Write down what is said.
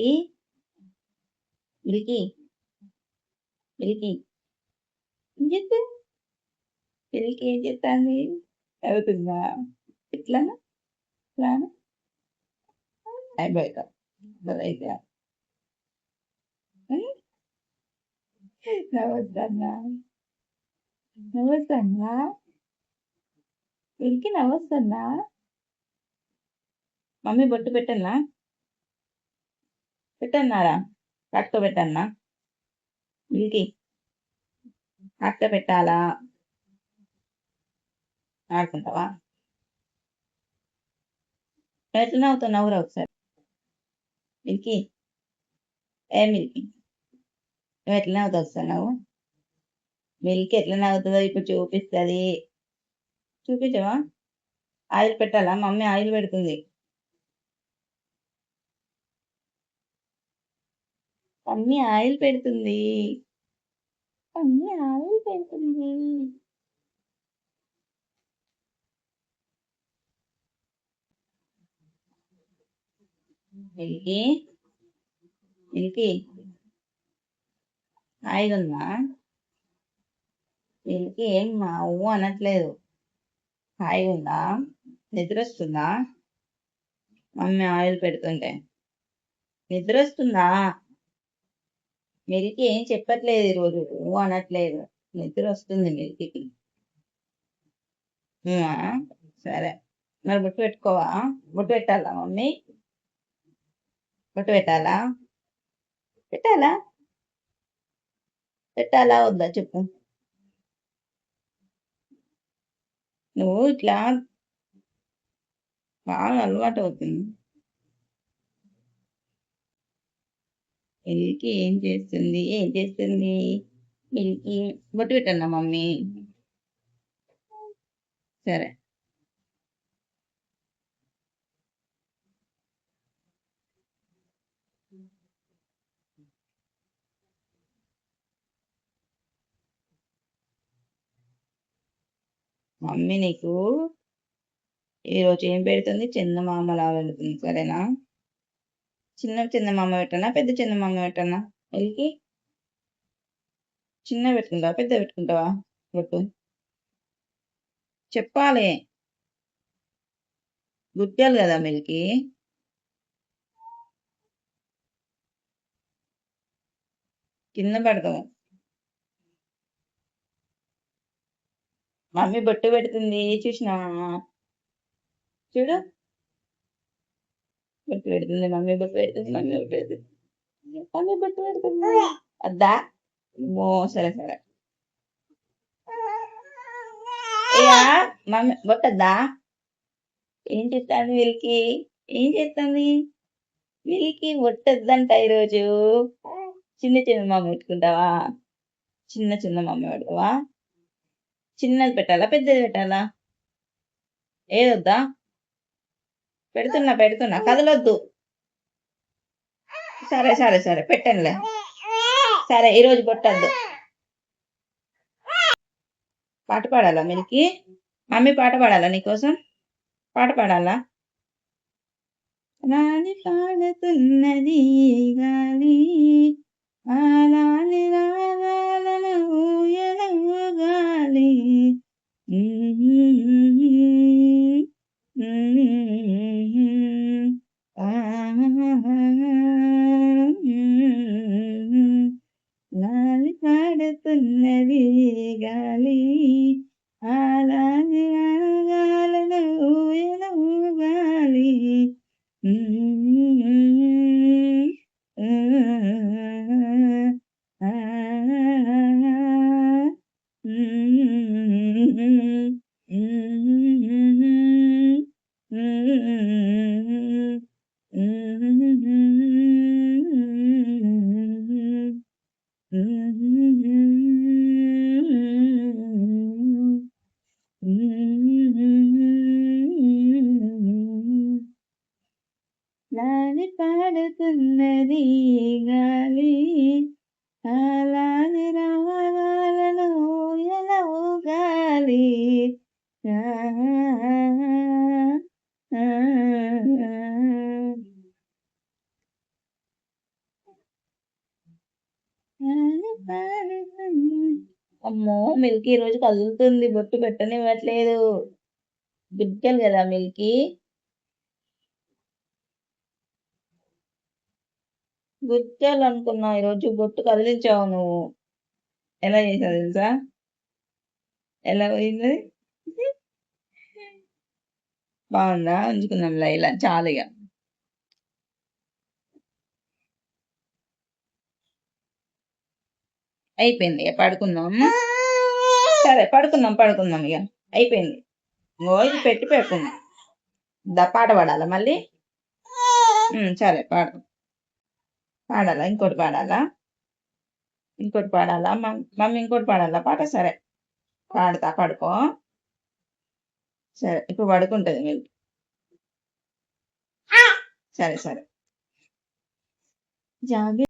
Milky Milky Milky ఏం చేస్తా Milky ఏం చేస్తుంది? అవుతుందా? ఇట్లానా ఇట్లానా బయట అయితే నవ్వొద్దన్నా నవ్వొద్దన్నా మిల్కీ నవ్వొద్దన్నా. మమ్మీ బొట్టు పెట్టన్నా పెట్టన్నారా? కట్ట పెట్టన్నా మిల్కీ కట్ట పెట్టాలా? ఆడుకుంటావా? ఎట్లా నవ్వుతావు? నవ్వురా ఒకసారి మిల్కీ. ఏ మిల్కీ నువ్వు ఎట్లా నవ్వుతావు ఒకసారి నవ్వు. మిల్కీ ఎట్లా నవ్వుతుందో ఇప్పుడు చూపిస్తుంది. చూపించవా? ఆయిల్ పెట్టాలా? మమ్మీ ఆయిల్ పెడుతుంది. మమ్మీ ఆయిల్ పెడుతుంది. మమ్మీ ఆయిల్ పెడుతుంది. మిల్కీ మిల్కీ ఆయిల్ ఉందా? మిల్కీ ఏం మావు అనట్లేదు. హాయిగా ఉందా? నిద్ర వస్తుందా? మమ్మీ ఆయిల్ పెడుతుంటే నిద్ర వస్తుందా? మిల్కీ ఏం చెప్పట్లేదు ఈరోజు అనట్లేదు. నిద్ర వస్తుంది మిల్కీకి. సరే మరి బొట్టు పెట్టుకోవా? బొట్టు పెట్టాలా మమ్మీ? బొట్టు పెట్టాలా? పెట్టాలా? పెట్టాలా వద్దా చెప్పు. నువ్వు ఇట్లా బాగా అలవాటు అవుతుంది. మిల్కీ ఏం చేస్తుంది? ఏం చేస్తుంది మిల్కీ? బొట్టు పెట్టన్నా మమ్మీ? సరే మమ్మీ నీకు ఈరోజు ఏం పెడుతుంది? చందమామలా పెడుతుంది. సరేనా? చిన్న చందమామ పెట్టనా? పెద్ద చందమామ పెట్టనా? మిల్కీ చిన్న పెట్టుకుంటావా? పెద్ద పెట్టుకుంటావా? బొట్టు చెప్పాలి. గుర్తాలి కదా మిల్కీ. కింద పెడతాము. మమ్మీ బొట్టు పెడుతుంది చూసినా? చూడు బొట్టు పెడుతుంది. మమ్మీ బొట్టు పెడుతుంది. మమ్మీ బొట్టు పెడుతుంది. మమ్మీ బొట్టు పెడుతుంది. అద్దా? ఓ సరే సరే. ఇక మమ్మీ బొట్టద్దా? ఏం చేస్తాను మిల్కీ? ఏం చేస్తుంది మిల్కీ? బొట్టద్దంట ఈరోజు. చిన్న చిన్న మమ్మీ పెట్టుకుంటావా? చిన్న చిన్న మమ్మీ పెడతావా? చిన్నది పెట్టాలా? పెద్దది పెట్టాలా? ఏదొద్దా? పెడుతున్నా కదలొద్దు. సరే సరే సరే పెట్టనులే. సరే ఈరోజు బొట్టద్దు. పాట పాడాలా మిల్కీ? మమ్మీ పాట పాడాలా నీకోసం? పాట పాడాలా? రాని పాడుతున్నది గాలి ఆలాలి రాగాలను ఊయలను గాలి. లాలి పాడుతున్నది గాలి ఆలాలి రాగాలను ఊయలను గాలి. లాలి పాడుతున్నది గాలి ఆలాలి రాగాలను ఊయలను గాలి. అమ్మో! మిల్కీ ఈరోజు కదులుతుంది. బొట్టు పెట్టనివ్వట్లేదు. గుడ్ గర్ల్ గదా మిల్కీ. గుడ్ గర్ల్ అనుకున్నా. ఈరోజు బొట్టు కదిలించావు నువ్వు. ఎలా చేసావు తెలుసా? ఎలా పోయిందది? బావుందా? ఉంచుకుందాంలే ఇలా చాలిగ. అయిపోయింది. ఇగ పడుకుందాం. సరే పడుకుందాం ఇగ. అయిపోయింది. ఇంగో ఇది పెట్టి పడుకుందాం. పాట పాడాలా మళ్ళీ? సరే పాడు. పాడాలా? ఇంకోటి పాడాలా? ఇంకోటి పాడాలా? మమ్మీ ఇంకోటి పాడాలా పాట? సరే. పాడతా పడుకో. సరే ఇప్పుడు పడుకుంటది మిల్కీ. సరే. జాబి